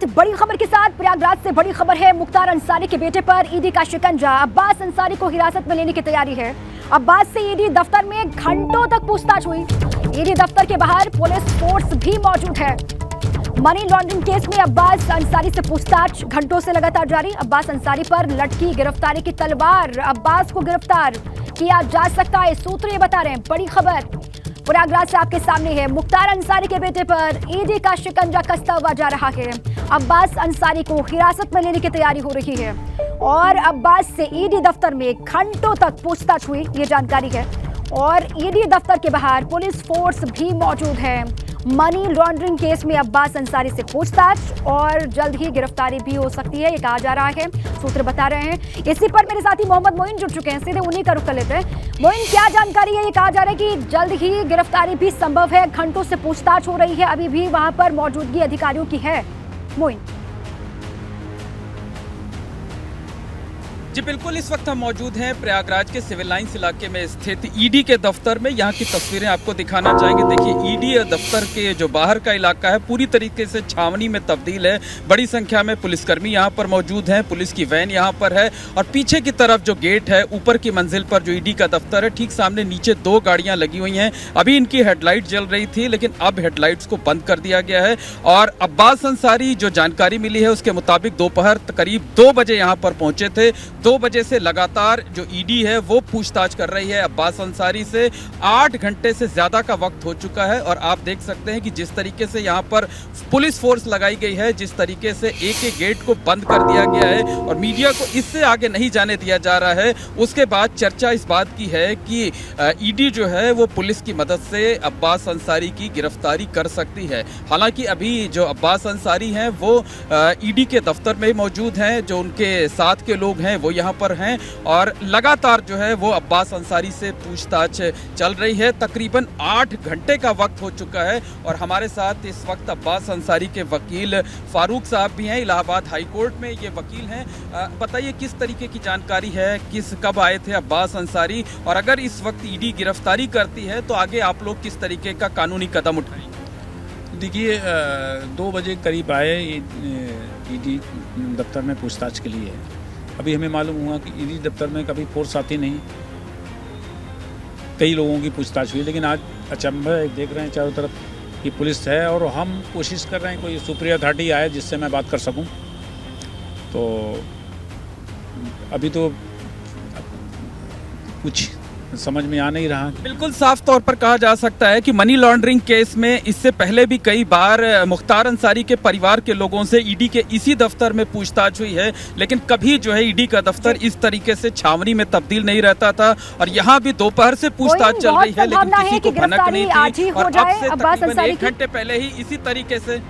वक्त बड़ी खबर के साथ प्रयागराज से बड़ी खबर है। मुख्तार अंसारी के बेटे पर ईडी का शिकंजा। अब्बास अंसारी को हिरासत में लेने की तैयारी है। अब्बास से ईडी दफ्तर में घंटों तक पूछताछ हुई। ईडी दफ्तर के बाहर पुलिस फोर्स भी मौजूद है। मनी लॉन्ड्रिंग केस में अब्बास अंसारी से पूछताछ घंटों से लगातार जारी। अब्बास अंसारी पर लटकी गिरफ्तारी की तलवार। अब्बास को गिरफ्तार किया जा सकता है, सूत्र ये बता रहे हैं। बड़ी खबर प्रयागराज से आपके सामने है। मुख्तार अंसारी के बेटे पर ईडी का शिकंजा कसता हुआ जा रहा है। अब्बास अंसारी को हिरासत में लेने की तैयारी हो रही है और अब्बास से ईडी दफ्तर में घंटों तक पूछताछ हुई, ये जानकारी है। और ईडी दफ्तर के बाहर पुलिस फोर्स भी मौजूद है। मनी लॉन्ड्रिंग केस में अब्बास अंसारी से पूछताछ और जल्द ही गिरफ्तारी भी हो सकती है, ये कहा जा रहा है, सूत्र बता रहे हैं। इसी पर मेरे साथी मोहम्मद मोइन जुड़ चुके हैं, सीधे उन्हीं का रुख कर लेते हैं। मोइन, क्या जानकारी है? ये कहा जा रहा है कि जल्द ही गिरफ्तारी भी संभव है, घंटों से पूछताछ हो रही है, अभी भी वहां पर मौजूदगी अधिकारियों की है। मोइन जी बिल्कुल, इस वक्त हम मौजूद हैं प्रयागराज के सिविल लाइंस इलाके में स्थित ईडी के दफ्तर में। यहाँ की तस्वीरें आपको दिखाना चाहेंगे। देखिए, ईडी दफ्तर के जो बाहर का इलाका है पूरी तरीके से छावनी में तब्दील है। बड़ी संख्या में पुलिसकर्मी यहाँ पर मौजूद हैं, पुलिस की वैन यहाँ पर है और पीछे की तरफ जो गेट है, ऊपर की मंजिल पर जो ईडी का दफ्तर है, ठीक सामने नीचे दो गाड़ियाँ लगी हुई हैं। अभी इनकी हेडलाइट जल रही थी, लेकिन अब हेडलाइट्स को बंद कर दिया गया है। और अब्बास अंसारी, जो जानकारी मिली है उसके मुताबिक दोपहर करीब 2 बजे यहाँ पर पहुंचे थे। 2 बजे से लगातार जो ईडी है वो पूछताछ कर रही है अब्बास अंसारी से। 8 घंटे से ज्यादा का वक्त हो चुका है और आप देख सकते हैं कि जिस तरीके से यहाँ पर पुलिस फोर्स लगाई गई है, जिस तरीके से एक गेट को बंद कर दिया गया है और मीडिया को इससे आगे नहीं जाने दिया जा रहा है। उसके बाद चर्चा इस बात की है कि ईडी जो है वो पुलिस की मदद से अब्बास अंसारी की गिरफ्तारी कर सकती है। हालांकि अभी जो अब्बास अंसारी हैं वो ईडी के दफ्तर में मौजूद हैं, जो उनके साथ के लोग हैं वो यहाँ पर हैं और लगातार जो है वो अब्बास अंसारी से पूछताछ चल रही है। तकरीबन 8 घंटे का वक्त हो चुका है और हमारे साथ इस वक्त अब्बास अंसारी के वकील फारूक साहब भी हैं। इलाहाबाद हाई कोर्ट में ये वकील हैं। बताइए, किस तरीके की जानकारी है, कब आए थे अब्बास अंसारी, और अगर इस वक्त ईडी गिरफ्तारी करती है तो आगे आप लोग किस तरीके का कानूनी कदम उठाएंगे? देखिए, 2 बजे करीब आए ईडी दफ्तर में पूछताछ के लिए। अभी हमें मालूम हुआ कि ईडी दफ्तर में कभी फोर्स आती नहीं, कई लोगों की पूछताछ हुई, लेकिन आज अचंभा देख रहे हैं चारों तरफ कि पुलिस है और हम कोशिश कर रहे हैं कोई सुपीरियर अथॉरिटी आए जिससे मैं बात कर सकूं। तो अभी तो कुछ समझ में आ नहीं रहा। बिल्कुल साफ तौर पर कहा जा सकता है कि मनी लॉन्ड्रिंग केस में इससे पहले भी कई बार मुख्तार अंसारी के परिवार के लोगों से ईडी के इसी दफ्तर में पूछताछ हुई है, लेकिन कभी जो है ईडी का दफ्तर इस तरीके से छावनी में तब्दील नहीं रहता था और यहाँ भी दोपहर से पूछताछ चल रही है, लेकिन किसी को भनक नहीं थी। और अब से तकरीबन 1 घंटे पहले ही इसी तरीके से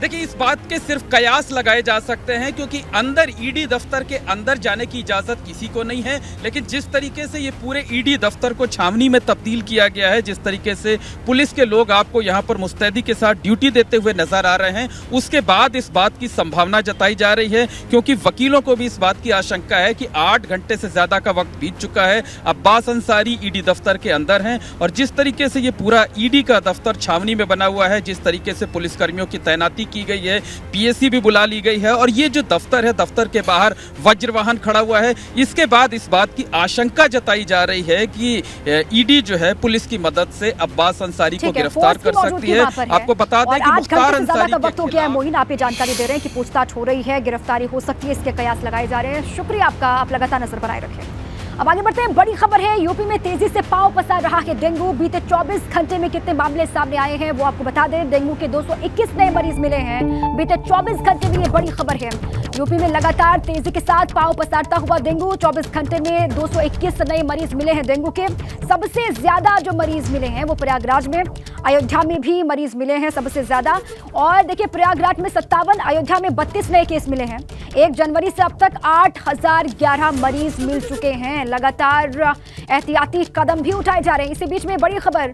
देखिए, इस बात के सिर्फ कयास लगाए जा सकते हैं क्योंकि अंदर ईडी दफ्तर के अंदर जाने की इजाजत किसी को नहीं है, लेकिन जिस तरीके से ये पूरे ईडी दफ्तर को छावनी में तब्दील किया गया है, जिस तरीके से पुलिस के लोग आपको यहाँ पर मुस्तैदी के साथ ड्यूटी देते हुए नजर आ रहे हैं, उसके बाद इस बात की संभावना जताई जा रही है क्योंकि वकीलों को भी इस बात की आशंका है कि 8 घंटे से ज्यादा का वक्त बीत चुका है। अब्बास अंसारी ईडी दफ्तर के अंदर हैं और जिस तरीके से ये पूरा ईडी का दफ्तर छावनी में बना हुआ है, जिस तरीके से पुलिसकर्मियों की तैनाती की गई है, पीएससी भी बुला ली गई है और ये जो दफ्तर है, दफ्तर के बाहर वज्र वाहन खड़ा हुआ है। इसके बाद इस बात की आशंका जताई जा रही है कि ईडी जो है पुलिस की मदद से अब्बास अंसारी को गिरफ्तार कर सकती है। आपको बता दें कि मुख्तार अंसारी का वक्त हो गया है। मोइन, आप ये जानकारी दे रहे हैं कि पूछताछ हो रही है, गिरफ्तारी हो सकती है, इसके कयास लगाए जा रहे हैं। शुक्रिया आपका, आप लगातार नजर बनाए रखें। अब आगे बढ़ते हैं। बड़ी खबर है, यूपी में तेजी से पांव पसार रहा है डेंगू। बीते 24 घंटे में कितने मामले सामने आए हैं वो आपको बता दें। डेंगू के 221 नए मरीज मिले हैं बीते 24 घंटे में, ये बड़ी खबर है। यूपी में लगातार तेजी के साथ पांव पसारता हुआ डेंगू। 24 घंटे में 221 नए मरीज मिले हैं डेंगू के। सबसे ज्यादा जो मरीज मिले हैं वो प्रयागराज में, अयोध्या में भी मरीज मिले हैं सबसे ज्यादा। और देखिए, प्रयागराज में 57, अयोध्या में 32 नए केस मिले हैं। 1 जनवरी से अब तक 8011 मरीज मिल चुके हैं। लगातार एहतियाती कदम भी उठाए जा रहे हैं। इसी बीच में बड़ी खबर,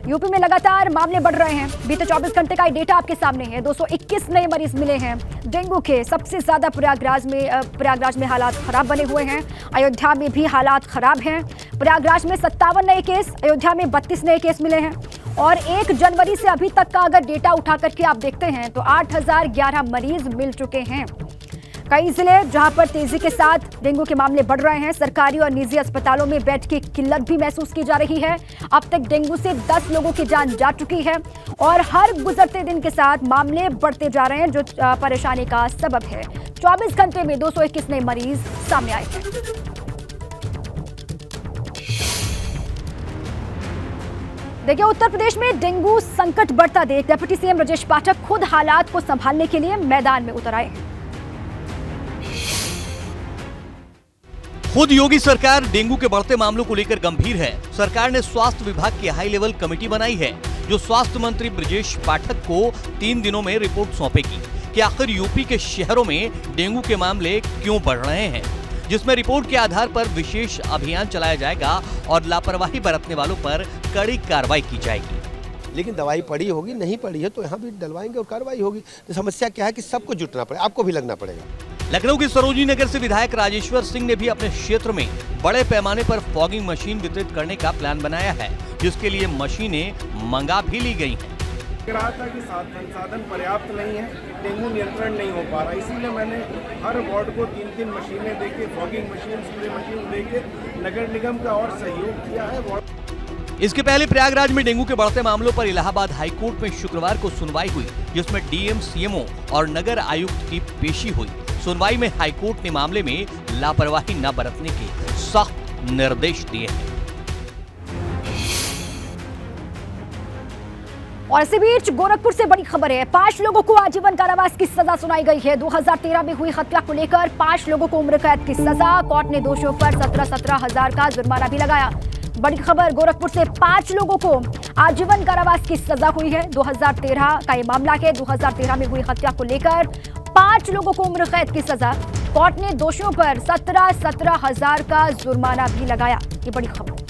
यूपी में लगातार मामले बढ़ रहे हैं। बीते 24 घंटे का डेटा आपके सामने है। 221 नए मरीज मिले हैं डेंगू के। सबसे ज्यादा प्रयागराज में हालात खराब बने हुए हैं। अयोध्या में भी हालात खराब हैं। प्रयागराज में 57 नए केस, अयोध्या में 32 नए केस मिले हैं। और 1 जनवरी से अभी तक का अगर डेटा उठा करके आप देखते हैं तो 8011 मरीज मिल चुके हैं। कई जिले जहां पर तेजी के साथ डेंगू के मामले बढ़ रहे हैं। सरकारी और निजी अस्पतालों में बेड की किल्लत भी महसूस की जा रही है। अब तक डेंगू से 10 लोगों की जान जा चुकी है और हर गुजरते दिन के साथ मामले बढ़ते जा रहे हैं, जो परेशानी का सबब है। 24 घंटे में 221 नए मरीज सामने आए हैं। देखिए, उत्तर प्रदेश में डेंगू संकट बढ़ता देख डिप्टी सीएम ब्रजेश पाठक खुद हालात को संभालने के लिए मैदान में उतर आए हैं। खुद योगी सरकार डेंगू के बढ़ते मामलों को लेकर गंभीर है। सरकार ने स्वास्थ्य विभाग की हाई लेवल कमेटी बनाई है, जो स्वास्थ्य मंत्री ब्रजेश पाठक को 3 दिनों में रिपोर्ट सौंपेगी कि आखिर यूपी के शहरों में डेंगू के मामले क्यों बढ़ रहे हैं, जिसमें रिपोर्ट के आधार पर विशेष अभियान चलाया जाएगा और लापरवाही बरतने वालों पर कड़ी कार्रवाई की जाएगी। लेकिन दवाई पड़ी होगी, नहीं पड़ी है तो यहाँ भी डलवाएंगे और कार्रवाई होगी। तो समस्या क्या है कि सबको जुटना पड़ेगा, आपको भी लगना पड़ेगा। लखनऊ के सरोजनी नगर से विधायक राजेश्वर सिंह ने भी अपने क्षेत्र में बड़े पैमाने पर फॉगिंग मशीन वितरित करने का प्लान बनाया है, जिसके लिए मशीनें मंगा भी ली गई हैं। रहा था कि संसाधन पर्याप्त नहीं है, डेंगू नियंत्रण नहीं हो पा रहा, इसीलिए मैंने हर वार्ड को 3-3 मशीनें देके, फॉगिंग मशीन, स्प्रे मशीन देके नगर निगम का और सहयोग किया है। इसके पहले प्रयागराज में डेंगू के बढ़ते मामलों पर इलाहाबाद हाईकोर्ट में शुक्रवार को सुनवाई हुई, जिसमें डीएम, सीएमओ और नगर आयुक्त की पेशी हुई। सुनवाई में हाईकोर्ट ने मामले में लापरवाही न बरतने के सख्त निर्देश दिए हैं। और इसी बीच गोरखपुर से बड़ी खबर है। 5 लोगों को आजीवन कारावास की सजा सुनाई गई है। 2013 में हुई हत्या को लेकर 5 लोगों को उम्र कैद की सजा। कोर्ट ने दोषियों पर 17-17 हजार का जुर्माना भी लगाया। बड़ी खबर, गोरखपुर से 5 लोगों को आजीवन कारावास की सजा हुई है। 2013 का ये मामला है। 2013 में हुई हत्या को लेकर 5 लोगों को उम्र कैद की सजा। कोर्ट ने दोषियों पर 17-17 हजार का जुर्माना भी लगाया। ये बड़ी खबर।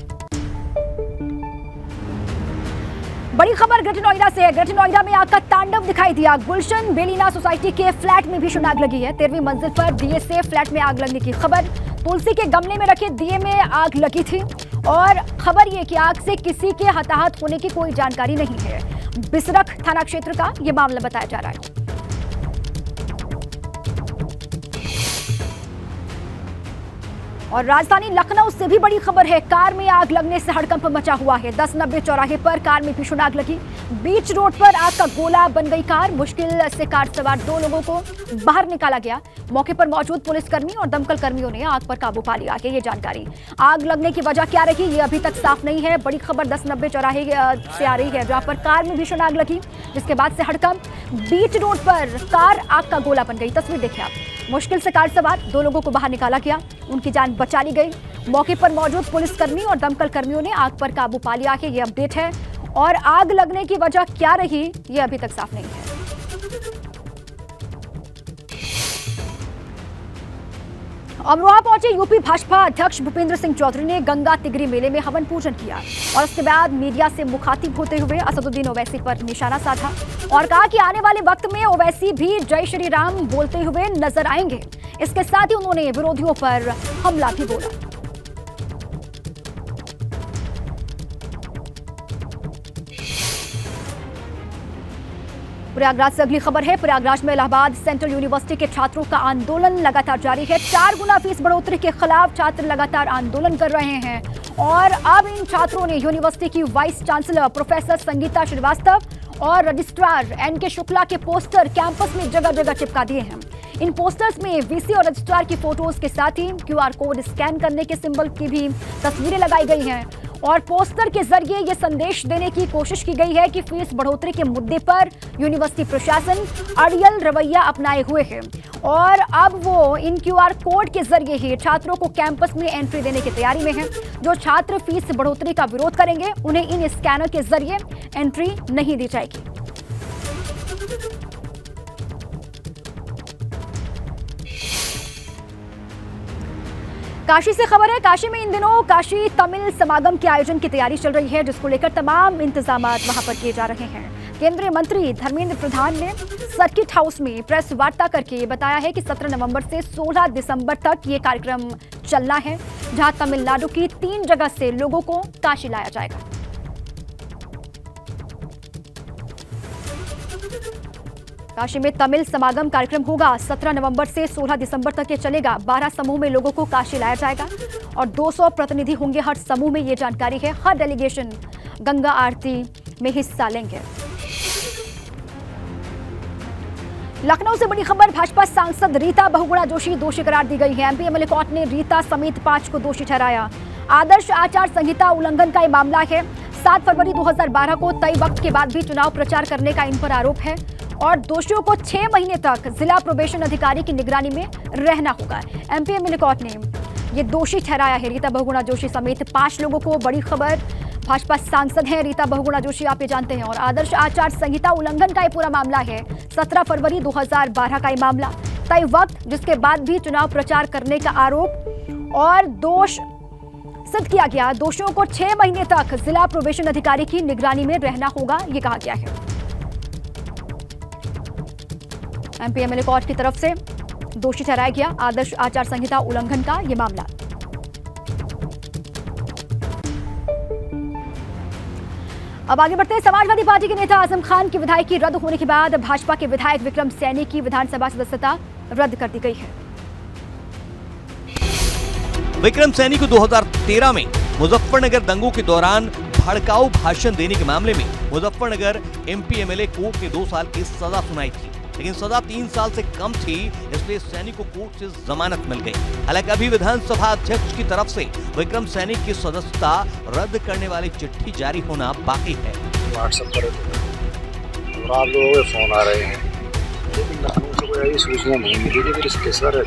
बड़ी खबर ग्रेटर नोएडा से है। ग्रेटर नोएडा में आग का तांडव दिखाई दिया। गुलशन बेलीना सोसाइटी के फ्लैट में भीषण आग लगी है। 13वीं मंजिल पर दिए से फ्लैट में आग लगने की खबर। तुलसी के गमले में रखे दिए में आग लगी थी और खबर ये कि आग से किसी के हताहत होने की कोई जानकारी नहीं है। बिसरख थाना क्षेत्र का ये मामला बताया जा रहा है। और राजधानी लखनऊ से भी बड़ी खबर है। कार में आग लगने से हड़कंप मचा हुआ है। 1090 चौराहे पर कार में भीषण आग लगी। बीच रोड पर आग का गोला बन गई कार। मुश्किल से कार सवार 2 लोगों को बाहर निकाला गया। मौके पर मौजूद पुलिसकर्मी और दमकल कर्मियों ने आग पर काबू पा लिया है। ये जानकारी, आग लगने की वजह क्या रही ये अभी तक साफ नहीं है। बड़ी खबर 1090 चौराहे से आ रही है, जहां पर कार में भीषण आग लगी, जिसके बाद से हड़कंप। बीच रोड पर कार आग का गोला बन गई। तस्वीर देखिए आप। मुश्किल से कार सवार 2 लोगों को बाहर निकाला गया, उनकी जान बचा ली गई। मौके पर मौजूद पुलिसकर्मी और दमकल कर्मियों ने आग पर काबू पा लिया है। ये अपडेट है। और आग लगने की वजह क्या रही ये अभी तक साफ नहीं है। अमरोहा पहुंचे यूपी भाजपा अध्यक्ष भूपेंद्र सिंह चौधरी ने गंगा तिगरी मेले में हवन पूजन किया और उसके बाद मीडिया से मुखातिब होते हुए असदुद्दीन ओवैसी पर निशाना साधा और कहा कि आने वाले वक्त में ओवैसी भी जय श्री राम बोलते हुए नजर आएंगे। इसके साथ ही उन्होंने विरोधियों पर हमला भी बोला। प्रयागराज से अगली खबर है। प्रयागराज में इलाहाबाद सेंट्रल यूनिवर्सिटी के छात्रों का आंदोलन लगातार जारी है। 4 गुना फीस बढ़ोतरी के खिलाफ छात्र लगातार आंदोलन कर रहे हैं और अब इन छात्रों ने यूनिवर्सिटी की vice chancellor professor Sangeeta Srivastava और रजिस्ट्रार एनके शुक्ला के पोस्टर कैंपस में जगह जगह चिपका दिए हैं। इन पोस्टर्स में वीसी और रजिस्ट्रार की फोटोज के साथ ही क्यूआर कोड स्कैन करने के सिंबल की भी तस्वीरें लगाई गई हैं और पोस्टर के जरिए ये संदेश देने की कोशिश की गई है कि फीस बढ़ोतरी के मुद्दे पर यूनिवर्सिटी प्रशासन अड़ियल रवैया अपनाए हुए है और अब वो इन क्यूआर कोड के जरिए ही छात्रों को कैंपस में एंट्री देने की तैयारी में है। जो छात्र फीस बढ़ोतरी का विरोध करेंगे उन्हें इन स्कैनर के जरिए एंट्री नहीं दी जाएगी। काशी से खबर है। काशी में इन दिनों काशी तमिल समागम के आयोजन की तैयारी चल रही है, जिसको लेकर तमाम इंतजामात वहां पर किए जा रहे हैं। केंद्रीय मंत्री धर्मेंद्र प्रधान ने सर्किट हाउस में प्रेस वार्ता करके बताया है कि 17 नवंबर से 16 दिसंबर तक ये कार्यक्रम चलना है, जहां तमिलनाडु की 3 जगह से लोगों को काशी लाया जाएगा। काशी में तमिल समागम कार्यक्रम होगा। 17 नवंबर से 16 दिसंबर तक ये चलेगा। 12 समूह में लोगों को काशी लाया जाएगा और 200 प्रतिनिधि होंगे हर समूह में। ये जानकारी है। हर डेलीगेशन गंगा आरती में हिस्सा लेंगे। लखनऊ से बड़ी खबर, भाजपा सांसद रीता बहुगुणा जोशी दोषी करार दी गई है। एमपी एमएलए कोर्ट ने रीता समेत 5 को दोषी ठहराया। आदर्श आचार संहिता उल्लंघन का ये मामला है। 7 फरवरी 2012 को तय वक्त के बाद भी चुनाव प्रचार करने का इन पर आरोप है और दोषियों को 6 महीने तक जिला प्रोबेशन अधिकारी की निगरानी में रहना होगा। एमपी एमएलए कोर्ट ने ये दोषी ठहराया है रीता बहुगुणा जोशी समेत 5 लोगों को। बड़ी खबर, भाजपा सांसद हैं रीता बहुगुणा जोशी, आप ये जानते हैं, और आदर्श आचार संहिता उल्लंघन का ये पूरा मामला है। 17 फरवरी 2012 का ये मामला, तय वक्त जिसके बाद भी चुनाव प्रचार करने का आरोप और दोष सिद्ध किया गया। दोषियों को 6 महीने तक जिला प्रोबेशन अधिकारी की निगरानी में रहना होगा, ये कहा गया है। एमपी एमएलए कोर्ट की तरफ से दोषी ठहराया गया आदर्श आचार संहिता उल्लंघन का ये मामला। अब आगे बढ़ते हैं। समाजवादी पार्टी के नेता आजम खान की विधायकी रद्द होने के बाद भाजपा के विधायक विक्रम सैनी की विधानसभा सदस्यता रद्द कर दी गई है। विक्रम सैनी को 2013 में मुजफ्फरनगर दंगों के दौरान भड़काऊ भाषण देने के मामले में मुजफ्फरनगर एमपी एमएलए कोर्ट ने 2 साल की सजा सुनाई थी, लेकिन सजा 3 साल से कम थी, इसलिए सैनी को कोर्ट से जमानत मिल गई। हालांकि अभी विधानसभा अध्यक्ष की तरफ से विक्रम सैनी की सदस्यता रद्द करने वाली चिट्ठी जारी होना बाकी है। व्हाट्सएप पर आप लोगों के फोन आ रहे हैं, लेकिन लखनऊ से कोई ऐसी सूचना नहीं मिली कि फिर इसके सर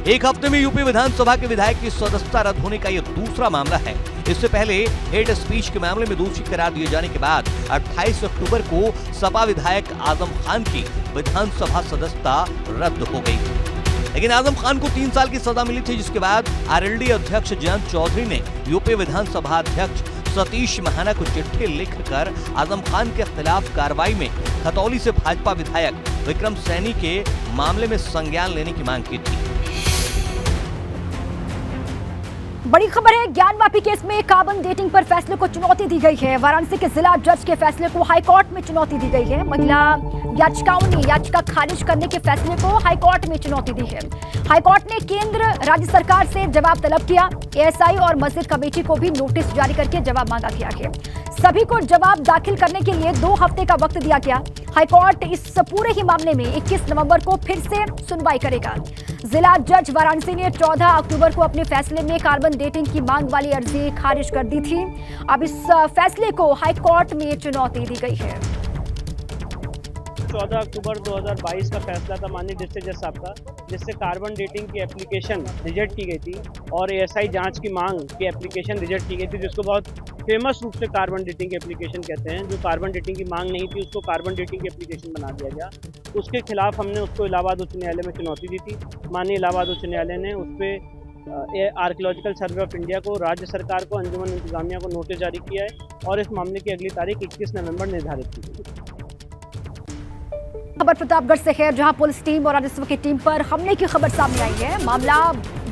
एक हफ्ते में यूपी विधानसभा के विधायक की सदस्यता रद्द होने का यह दूसरा मामला है। इससे पहले हेड स्पीच के मामले में दोषी करार दिए जाने के बाद 28 अक्टूबर को सपा विधायक आजम खान की विधानसभा सदस्यता रद्द हो गई थी, लेकिन आजम खान को 3 साल की सजा मिली थी, जिसके बाद आरएलडी अध्यक्ष जयंत चौधरी ने यूपी विधानसभा अध्यक्ष सतीश महाना को चिट्ठी लिखकर आजम खान के खिलाफ कार्रवाई में खतौली से भाजपा विधायक विक्रम सैनी के मामले में संज्ञान लेने की मांग की थी। बड़ी खबर है, ज्ञान माफी केस में कार्बन डेटिंग पर फैसले को चुनौती दी गई है। वाराणसी के जिला जज के फैसले को हाईकोर्ट में चुनौती दी गई है। महिला याचिकाओं ने याचिका खारिज करने के फैसले को हाईकोर्ट में चुनौती दी है। हाईकोर्ट ने केंद्र राज्य सरकार से जवाब तलब किया। एएसआई और मस्जिद कमेटी को भी नोटिस जारी करके जवाब मांगा गया है। सभी को जवाब दाखिल करने के लिए 2 हफ्ते का वक्त दिया गया। हाईकोर्ट इस पूरे ही मामले में 21 नवंबर को फिर से सुनवाई करेगा। जिला जज वाराणसी ने 14 अक्टूबर को अपने फैसले में कार्बन डेटिंग की मांग वाली अर्जी खारिज कर दी थी। अब इस फैसले को हाईकोर्ट में चुनौती दी गई है। 14 अक्टूबर 2022 का फैसला था माननीय डिस्ट्रिक्ट जज साहब का, जिससे कार्बन डेटिंग की एप्लीकेशन रिजेक्ट की गई थी और एएसआई जांच की मांग की एप्लीकेशन रिजेक्ट की गई थी, जिसको बहुत फेमस रूप से कार्बन डेटिंग की एप्लीकेशन कहते हैं। जो कार्बन डेटिंग की मांग नहीं थी उसको कार्बन डेटिंग की एप्लीकेशन बना दिया गया। उसके खिलाफ हमने उसको इलाहाबाद उच्च न्यायालय में चुनौती दी थी। माननीय इलाहाबाद उच्च न्यायालय ने उस पर आर्कियोलॉजिकल सर्वे ऑफ इंडिया को, राज्य सरकार को, अंजुमन इंतजामिया को नोटिस जारी किया है और इस मामले की अगली तारीख 21 नवंबर निर्धारित की गई। खबर प्रतापगढ़ से है, जहां पुलिस टीम और राजस्व की टीम पर हमले की खबर सामने आई है। मामला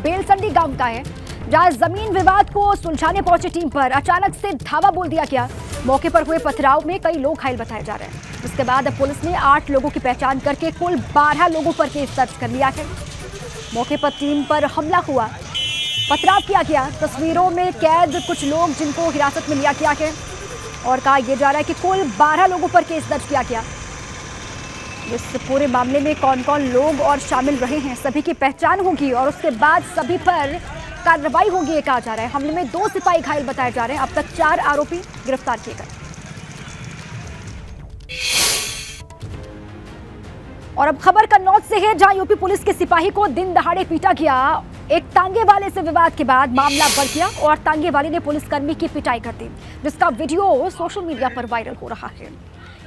बेलसंडी गांव का है, जहां जमीन विवाद को सुलझाने पहुंची टीम पर अचानक से धावा बोल दिया गया। मौके पर हुए पथराव में कई लोग घायल बताए जा रहे हैं। उसके बाद पुलिस ने 8 लोगों की पहचान करके कुल 12 लोगों पर केस दर्ज कर लिया है। मौके पर टीम पर हमला हुआ, पथराव किया गया। तस्वीरों में कैद कुछ लोग जिनको हिरासत में लिया गया है और कहा यह जा रहा है कि कुल 12 लोगों पर केस दर्ज किया गया। इस पूरे मामले में कौन कौन लोग और शामिल रहे हैं, सभी की पहचान होगी और उसके बाद सभी पर कार्रवाई होगी, ये कहा जा रहा है। हमले में 2 सिपाही घायल बताए जा रहे हैं। अब तक 4 आरोपी गिरफ्तार किए गए। और अब खबर कन्नौज से है, जहां यूपी पुलिस के सिपाही को दिन दहाड़े पीटा गया। एक तांगे वाले से विवाद के बाद मामला बढ़ गया और तांगे वाले ने पुलिसकर्मी की पिटाई कर दी, जिसका वीडियो सोशल मीडिया पर वायरल हो रहा है।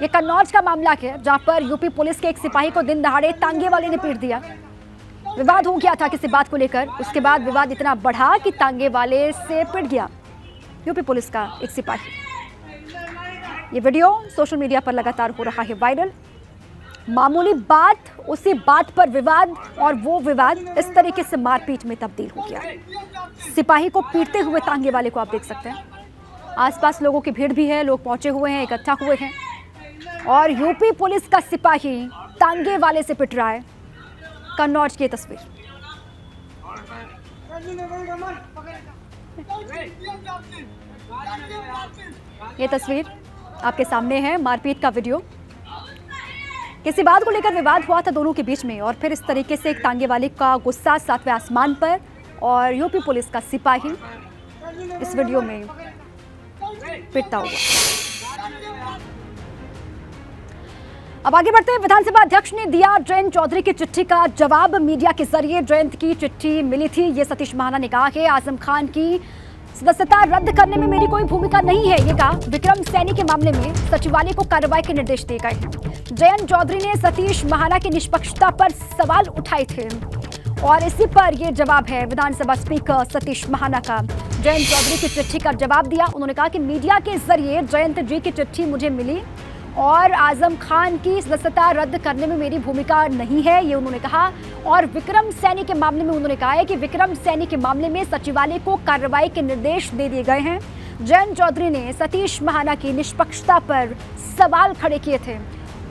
ये कन्नौज का मामला है, जहां पर यूपी पुलिस के एक सिपाही को दिन दहाड़े तांगे वाले ने पीट दिया। विवाद हो गया था किसी बात को लेकर। उसके बाद विवाद इतना बढ़ा कि तांगे वाले से पिट गया यूपी पुलिस का एक सिपाही। ये वीडियो सोशल मीडिया पर लगातार हो रहा है वायरल। मामूली बात, उसी बात पर विवाद और वो विवाद इस तरीके से मारपीट में तब्दील हो गया। सिपाही को पीटते हुए तांगे वाले को आप देख सकते हैं। आसपास लोगों की भीड़ भी है, लोग पहुंचे हुए हैं, इकट्ठा हुए हैं। और यूपी पुलिस का सिपाही तांगे वाले से पिट रहा है। कन्नौज की तस्वीर। ये तस्वीर आपके सामने है, मारपीट का वीडियो। किसी बात को लेकर विवाद हुआ था दोनों के बीच में और फिर इस तरीके से एक तांगे वाले का गुस्सा 7वें आसमान पर और यूपी पुलिस का सिपाही इस वीडियो में पिटता हुआ। अब आगे बढ़ते हैं। विधानसभा अध्यक्ष ने दिया जयंत चौधरी की चिट्ठी का जवाब। मीडिया के जरिए जयंत की चिट्ठी मिली थी। ये सतीश महाना ने कहा कि आजम खान की सदस्यता रद्द करने में मेरी कोई भूमिका नहीं है। ये कहा। विक्रम सैनी के मामले में सचिवालय को कार्रवाई के निर्देश दिए गए हैं। जयंत चौधरी ने सतीश महाना की निष्पक्षता पर सवाल उठाए थे और इसी पर यह जवाब है विधानसभा स्पीकर सतीश महाना का। जयंत चौधरी की चिट्ठी का जवाब दिया। उन्होंने कहा कि मीडिया के जरिए जयंत जी की चिट्ठी मुझे मिली और आजम खान की सदस्यता रद्द करने में मेरी भूमिका नहीं है, ये उन्होंने कहा। और विक्रम सैनी के मामले में उन्होंने कहा है कि विक्रम सैनी के मामले में सचिवालय को कार्रवाई के निर्देश दे दिए गए हैं। जयंत चौधरी ने सतीश महाना की निष्पक्षता पर सवाल खड़े किए थे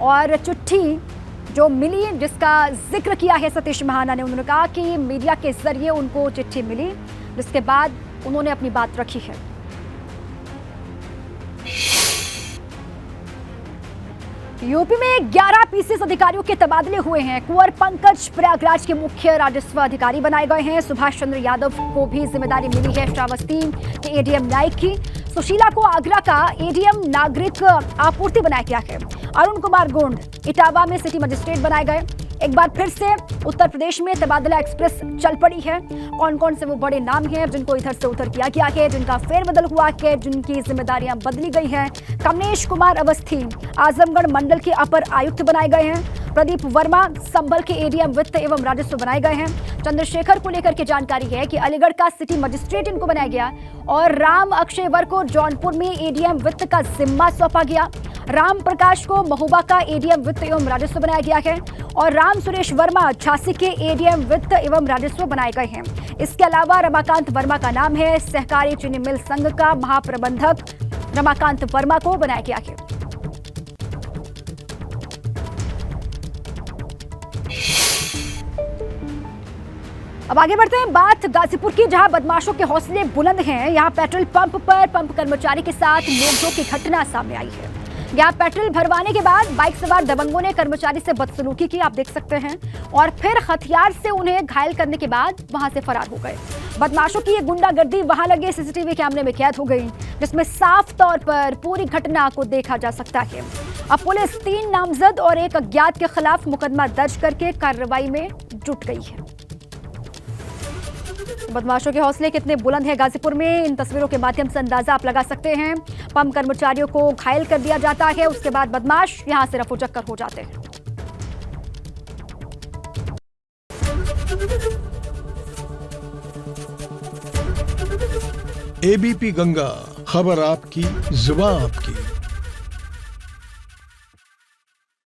और चिट्ठी जो मिली जिसका जिक्र किया है सतीश महाना ने, उन्होंने कहा कि मीडिया के जरिए उनको चिट्ठी मिली, जिसके बाद उन्होंने अपनी बात रखी है। यूपी में 11 पीसीएस अधिकारियों के तबादले हुए हैं। कुंवर पंकज प्रयागराज के मुख्य राजस्व अधिकारी बनाए गए हैं। सुभाष चंद्र यादव को भी जिम्मेदारी मिली है श्रावस्ती के एडीएम न्यायिक की। सुशीला को आगरा का एडीएम नागरिक आपूर्ति बनाया गया है। अरुण कुमार गोंड इटावा में सिटी मजिस्ट्रेट बनाए गए। एक बार फिर से उत्तर प्रदेश में तबादला एक्सप्रेस चल पड़ी है। कौन कौन से वो बड़े नाम हैं जिनको इधर से उधर किया गया है, जिनका फेरबदल हुआ है, जिनकी जिम्मेदारियां बदली गई हैं। कमलेश कुमार अवस्थी आजमगढ़ मंडल के अपर आयुक्त बनाए गए हैं। प्रदीप वर्मा संभल के एडीएम वित्त एवं राजस्व बनाए गए हैं। चंद्रशेखर को लेकर के जानकारी है कि अलीगढ़ का सिटी मजिस्ट्रेट इनको बनाया गया और राम अक्षयवर को जौनपुर में एडीएम वित्त का जिम्मा सौंपा गया। राम प्रकाश को महोबा का एडीएम वित्त एवं राजस्व बनाया गया है और राम सुरेश वर्मा झांसी के एडीएम वित्त एवं राजस्व बनाए गए हैं। इसके अलावा रमाकांत वर्मा का नाम है सहकारी चीनी मिल संघ का महाप्रबंधक रमाकांत वर्मा को बनाया गया है। अब आगे बढ़ते हैं। बात गाजीपुर की, जहां बदमाशों के हौसले बुलंद हैं। यहां पेट्रोल पंप पर पंप कर्मचारी के साथ नोकझोंक की घटना सामने आई है। यहां पेट्रोल भरवाने के बाद बाइक सवार दबंगों ने कर्मचारी से बदसलूकी की, आप देख सकते हैं, और फिर हथियार से उन्हें घायल करने के बाद वहां से फरार हो गए। बदमाशों की ये गुंडागर्दी वहां लगे सीसीटीवी कैमरे में कैद हो गई, जिसमें साफ तौर पर पूरी घटना को देखा जा सकता है। अब पुलिस 3 नामजद और 1 अज्ञात के खिलाफ मुकदमा दर्ज करके कार्रवाई में जुट गई है। बदमाशों के हौसले कितने बुलंद हैं गाजीपुर में, इन तस्वीरों के माध्यम से अंदाजा आप लगा सकते हैं। पंप कर्मचारियों को घायल कर दिया जाता है, उसके बाद बदमाश यहां से रफूचक्कर हो जाते हैं। एबीपी गंगा, खबर आपकी, जुबान आपकी।